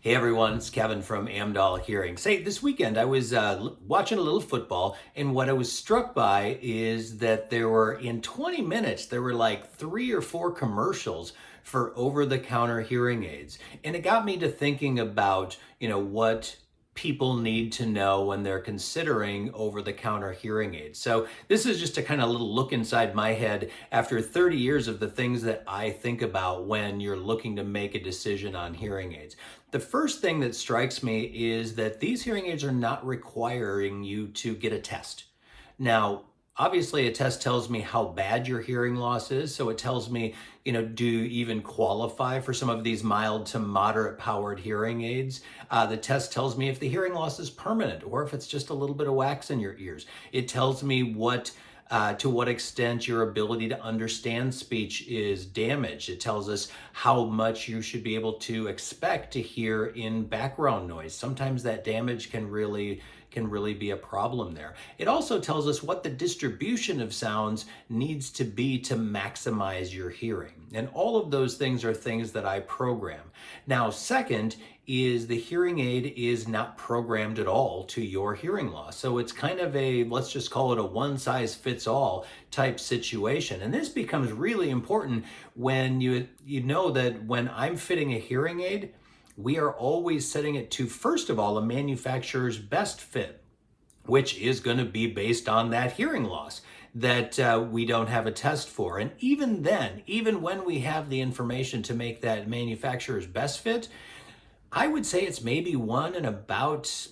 Hey everyone, it's Kevin from Amdahl Hearing. Say, this weekend I was watching a little football, and what I was struck by is that in 20 minutes, there were like 3 or 4 commercials for over-the-counter hearing aids. And it got me to thinking about, what people need to know when they're considering over-the-counter hearing aids. So this is just a kind of little look inside my head after 30 years of the things that I think about when you're looking to make a decision on hearing aids. The first thing that strikes me is that these hearing aids are not requiring you to get a test. Now, obviously, a test tells me how bad your hearing loss is. So it tells me, do you even qualify for some of these mild to moderate powered hearing aids? The test tells me if the hearing loss is permanent or if it's just a little bit of wax in your ears. It tells me to what extent your ability to understand speech is damaged. It tells us how much you should be able to expect to hear in background noise. Sometimes that damage can really be a problem there. It also tells us what the distribution of sounds needs to be to maximize your hearing. And all of those things are things that I program. Now, second is the hearing aid is not programmed at all to your hearing loss. So it's kind of let's just call it a one size fits all type situation. And this becomes really important when you know that when I'm fitting a hearing aid, we are always setting it to, first of all, a manufacturer's best fit, which is going to be based on that hearing loss that we don't have a test for. And even then, even when we have the information to make that manufacturer's best fit, I would say it's maybe one in about,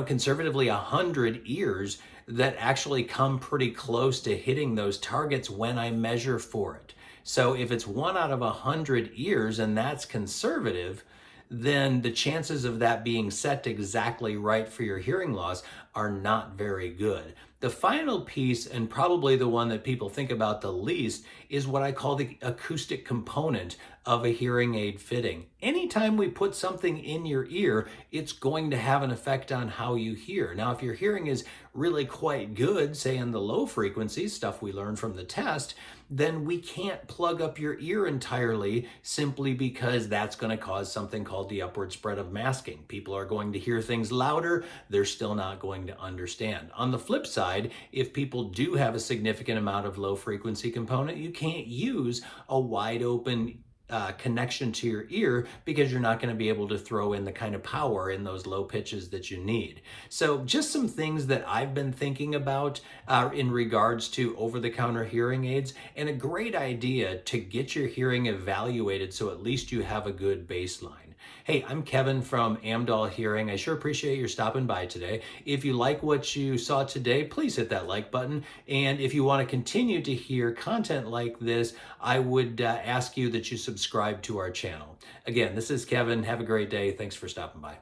conservatively 100 ears that actually come pretty close to hitting those targets when I measure for it. So if it's 1 out of 100 ears and that's conservative, then the chances of that being set exactly right for your hearing loss are not very good. The final piece, and probably the one that people think about the least, is what I call the acoustic component of a hearing aid fitting. Anytime we put something in your ear, it's going to have an effect on how you hear. Now, if your hearing is really quite good, say in the low frequencies, stuff we learned from the test, then we can't plug up your ear entirely simply because that's going to cause something called the upward spread of masking. People are going to hear things louder, they're still not going to understand. On the flip side, if people do have a significant amount of low frequency component, you can't use a wide open connection to your ear because you're not going to be able to throw in the kind of power in those low pitches that you need. So just some things that I've been thinking about in regards to over-the-counter hearing aids, and a great idea to get your hearing evaluated so at least you have a good baseline. Hey, I'm Kevin from Amdahl Hearing. I sure appreciate your stopping by today. If you like what you saw today, please hit that like button. And if you want to continue to hear content like this, I would ask you that you subscribe to our channel. Again, this is Kevin. Have a great day. Thanks for stopping by.